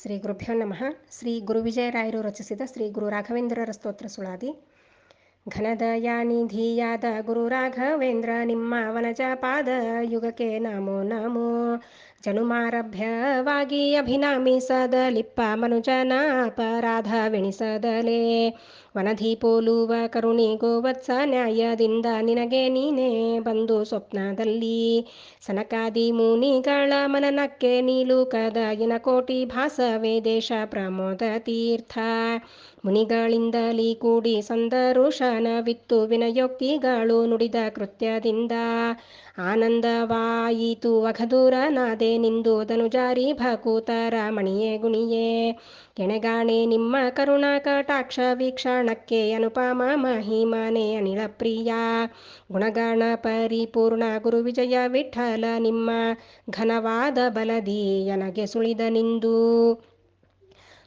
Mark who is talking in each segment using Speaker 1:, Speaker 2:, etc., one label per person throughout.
Speaker 1: ಶ್ರೀ ಗುರುಭ್ಯೋ ನಮಃ. ಶ್ರೀ ಗುರುವಿಜಯರಾಯರು ರಚಿಸಿದ ಶ್ರೀ ಗುರು ರಾಘವೇಂದ್ರರ ಸ್ತೋತ್ರ ಸುಳಾದಿ. ಘನದಯಾನಿಧಿಯಾದ ಗುರು ರಾಘವೇಂದ್ರ ನಿಮ್ಮ ವನಜ ಪಾದ ಯುಗಕ್ಕೆ ನಮೋ ನಮೋ. ಜನುಮಾರಭ್ಯವಾಗಿ ಅಭಿನಮಿಸದಲಿಪ್ಪ ಮನುಜನ ಅಪರಾಧವೆಣಿಸದಲೇ. ವನಧಿ ಪೋಲುವ ಕರುಣಿ ಗೋವತ್ಸ ನ್ಯಾಯದಿಂದ ನಿನಗೆ ನೀನೇ ಬಂದು ಸ್ವಪ್ನದಲ್ಲಿ. ಸನಕಾದಿ ಮುನಿಗಳ ಮನನಕ್ಕೆ ನೀಲುಕದ ಕೋಟಿ ಭಾಸವೇ ದೇಶ ಪ್ರಮೋದ ತೀರ್ಥ. ಮುನಿಗಳಿಂದಲೀ ಕೂಡಿ ಸಂದರುಶನವಿತ್ತು ವಿನಯೋಕ್ತಿಗಳು ನುಡಿದ ಕೃತ್ಯದಿಂದ. ಆನಂದವಾಯಿತು ಅಘದೂರನಾದೆ ನಿಂದು ಧನುಜಾರಿ ಭಕುತರ ಮಣಿಯೇ ಗುಣಿಯೇ. ಎಣೆಗಾಣೆ ನಿಮ್ಮ ಕರುಣಾ ಕಟಾಕ್ಷ ವೀಕ್ಷಣಕ್ಕೆ ಅನುಪಮ ಮಹಿಮನೆ ಅನಿಳ ಪ್ರಿಯ. ಗುಣಗಾಣ ಪರಿಪೂರ್ಣ ಗುರು ವಿಜಯ ವಿಠಲ ನಿಮ್ಮ ಘನವಾದ ಬಲದಿ ನನಗೆ ಸುಳಿದ ನಿಂದು.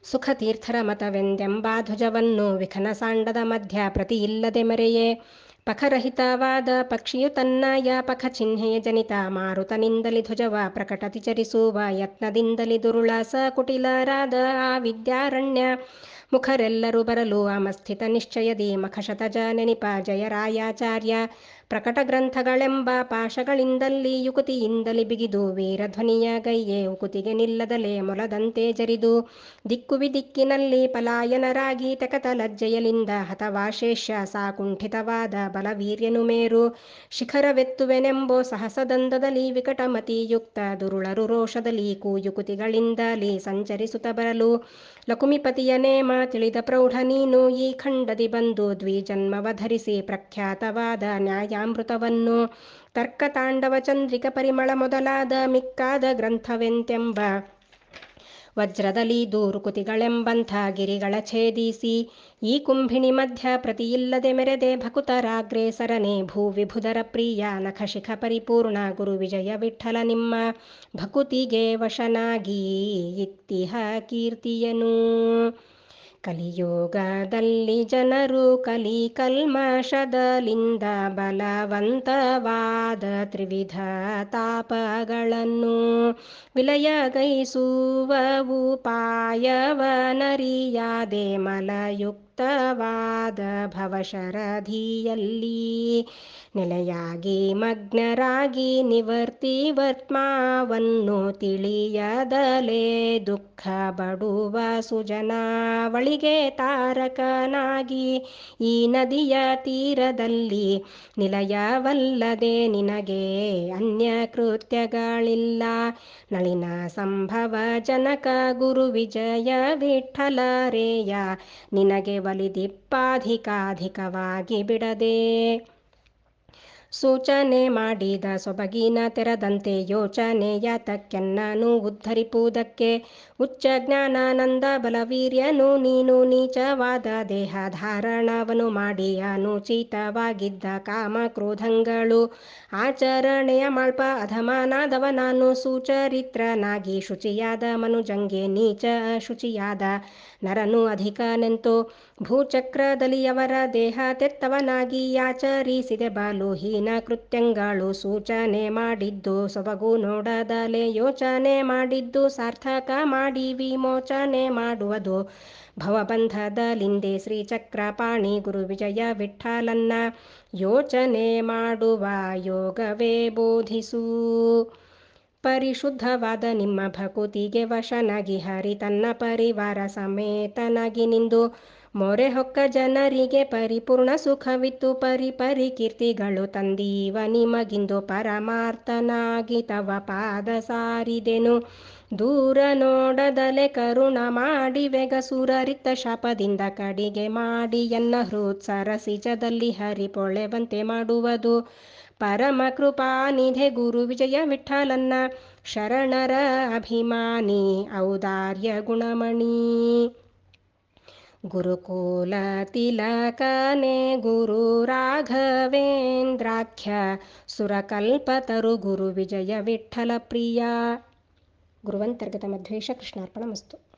Speaker 1: ಸುಖತೀರ್ಥರ ಮತವೆಂದೆಂಬ ಧ್ವಜವನ್ನು ವಿಖನ ಸಾಂಡದ ಮಧ್ಯ ಪ್ರತಿಯಿಲ್ಲದೆ ಮೆರೆಯೇ. ಪಖರಹಿತವಾದ ಪಕ್ಷಿಯು ತನ್ನಯ ಪಖ ಚಿಹ್ನೆಯ ಜನಿತ ಮಾರುತನಿಂದಲಿ ಧ್ವಜವ ಪ್ರಕಟತಿ ಚರಿಸುವ ಯತ್ನದಿಂದಲಿ ದುರುಳ ಸಕುಟಿಲರಾದ ಆ ವಿದ್ಯಾರಣ್ಯ ಮುಖರೆಲ್ಲರೂ ಬರಲು ಅಮಸ್ಥಿತ ನಿಶ್ಚಯದಿ ಮಖಶತಜ ನೆನಿಪ ಜಯರಾಯಾಚಾರ್ಯ. ಪ್ರಕಟ ಗ್ರಂಥಗಳೆಂಬ ಪಾಶಗಳಿಂದಲಿ ಯುಕುತಿಯಿಂದಲಿ ಬಿಗಿದು ವೀರಧ್ವನಿಯ ಗೈಯೇ ಉಕುತಿಗೆ ನಿಲ್ಲದಲೇ ಮೊಲದಂತೆ ಜರಿದು. ದಿಕ್ಕು ವಿದಿಕ್ಕಿನಲ್ಲಿ ಪಲಾಯನರಾಗಿ ತೆಕತ ಲಜ್ಜೆಯಲಿಂದ ಹತವಾಶೇಷ್ಯ ಸಾಕುಂಠಿತವಾದ ಬಲವೀರ್ಯನು ಮೇರು. ಶಿಖರವೆತ್ತುವೆನೆಂಬೋ ಸಹಸದಂದದಲ್ಲಿ ವಿಕಟಮತಿಯುಕ್ತ ದುರುಳರು ರೋಷದಲ್ಲಿ ಕೂಯುಕುತಿಗಳಿಂದಲಿ ಸಂಚರಿಸುತ್ತ ಬರಲು. ಲಕುಮಿಪತಿಯ ನೇಮ ತಿಳಿದ ಪ್ರೌಢ ನೀನು ಈ ಖಂಡದಿ ಬಂದು ದ್ವಿಜನ್ಮವ ಧರಿಸಿ ಪ್ರಖ್ಯಾತವಾದ ನ್ಯಾಯಾಮೃತವನ್ನು. ತರ್ಕ ತಾಂಡವ ಚಂದ್ರಿಕ ಪರಿಮಳ ಮೊದಲಾದ ಮಿಕ್ಕಾದ ಗ್ರಂಥವೆಂತೆಂಬ ವಜ್ರದಲ್ಲಿ ದೂರುಕುತಿಗಳೆಂಬಂಥ ಗಿರಿಗಳ ಛೇದಿಸಿ. ಈ ಕುಂಭಿಣಿ ಮಧ್ಯ ಪ್ರತಿಯಿಲ್ಲದೆ ಮೆರೆದೆ ಭಕುತರಾಗ್ರೇಸರನೆ ಭೂವಿಭುಧರ ಪ್ರಿಯ ನಖಶಿಖ ಪರಿಪೂರ್ಣ ಗುರು ವಿಜಯ ವಿಠಲ ನಿಮ್ಮ ಭಕುತಿಗೆ ವಶನಾಗಿ ಇತ್ತಿಹ ಕೀರ್ತಿಯನು. ಕಲಿಯುಗದಲ್ಲಿ ಜನರು ಕಲಿ ಕಲ್ಮಶದಲಿಂದ ಬಲವಂತವಾದ ತ್ರಿವಿಧ ತಾಪಗಳನ್ನು ವಿಲಯಗೈಸುವ ಉಪಾಯವನರಿಯಾದೆ ಮಲಯುಕ್ತವಾದ ಭವಶರಧಿಯಲ್ಲಿ ನೆಲೆಯಾಗಿ ಮಗ್ನರಾಗಿ ನಿವರ್ತಿವರ್ತ್ಮಾವನ್ನು ತಿಳಿಯದಲೇ ದುಃಖ ಬಡುವ ಸುಜನಾವಳಿಗೆ ತಾರಕನಾಗಿ ಈ ನದಿಯ ತೀರದಲ್ಲಿ ನಿಲಯವಲ್ಲದೆ ನಿನಗೆ ಅನ್ಯ ಕೃತ್ಯಗಳಿಲ್ಲ. ನಳಿನ ಸಂಭವ ಜನಕ ಗುರು ವಿಜಯ ವಿಠಲರೇಯ ನಿನಗೆ ಒಲಿದಿಪ್ಪಾಧಿಕಾಧಿಕವಾಗಿ ಬಿಡದೆ. ಸೂಚನೆ ಮಾಡಿದ ಸೊಬಗಿನ ತೆರದಂತೆ ಯೋಚನೆ ಯಾತಕ್ಕೆನ್ನನು ಉದ್ಧರಿಪುವುದಕ್ಕೆ. ಉಚ್ಚ ಜ್ಞಾನಾನಂದ ಬಲವೀರ್ಯನು ನೀನು ನೀಚವಾದ ದೇಹ ಧಾರಣವನು ಮಾಡಿ ಅನುಚಿತವಾಗಿದ್ದ ಕಾಮ ಕ್ರೋಧಗಳು ಆಚರಣೆಯ ಮಾಳ್ಪ ಅಧಮನಾದವ ನಾನು. ಸುಚರಿತ್ರನಾಗಿ ಶುಚಿಯಾದ ಮನುಜಂಗೆ ನೀಚ ಅಶುಚಿಯಾದ ನರನು ಅಧಿಕನೆಂತೋ. ಭೂಚಕ್ರದಲ್ಲಿ ಅವರ ದೇಹ ತೆತ್ತವನಾಗಿ ಆಚರಿಸಿದೆ ಬಲು ಹೀನ ಕೃತ್ಯಗಳು. ಸೂಚನೆ ಮಾಡಿದ್ದು ಸೊಬಗು ನೋಡದಲೆ ಯೋಚನೆ ಮಾಡಿದ್ದು ಸಾರ್ಥಕ ಮಾಡಿ ವಿಮೋಚನೆ ಮಾಡುವುದು ಭವಬಂಧದಲಿಂದೆ. ಶ್ರೀಚಕ್ರಪಾಣಿ ಗುರು ವಿಜಯ ವಿಠಲನ್ನ ಯೋಚನೆ ಮಾಡುವ ಯೋಗವೇ ಬೋಧಿಸು. ಪರಿಶುದ್ಧವಾದ ನಿಮ್ಮ ಭಕುತಿಗೆ ವಶನಾಗಿ ಹರಿ ತನ್ನ ಪರಿವಾರ ಸಮೇತನಾಗಿ ನಿಂದು. ಮೊರೆ ಹೊಕ್ಕ ಜನರಿಗೆ ಪರಿಪೂರ್ಣ ಸುಖವಿತ್ತು ಪರಿ ಕೀರ್ತಿಗಳು ತಂದೀವ ನಿಮಗಿಂದು. ಪರಮಾರ್ಥನಾಗಿ ತವ ಪಾದ ಸಾರಿದೆನು ದೂರ ನೋಡದಲೆ ಕರುಣ ಮಾಡಿವೆಗ ಸುರರಿತ್ತ ಶಾಪದಿಂದ ಕಡಿಗೆ ಮಾಡಿ ಎನ್ನ ಹೃತ್ ಸರಸಿಜದಲ್ಲಿ ಹರಿ ಪೊಳೆವಂತೆ ಮಾಡುವುದು. ಪರಮ ಕೃಪಾನಿಧೆ ಗುರು ವಿಜಯ ವಿಠಲನ್ನ ಶರಣರ ಅಭಿಮಾನಿ ಔದಾರ್ಯ ಗುಣಮಣಿ. ಗುರುಕುಲ ತಿಲಕನೆ ಗುರು ರಾಘವೇಂದ್ರಾಖ್ಯ ಸುರಕಲ್ಪತರು ಗುರು ವಿಜಯ ವಿಠಲ ಪ್ರಿಯ. ಗುರುವಂತರ್ಗತ ಮಧ್ವೇಶ ಕೃಷ್ಣಾರ್ಪಣಮಸ್ತು.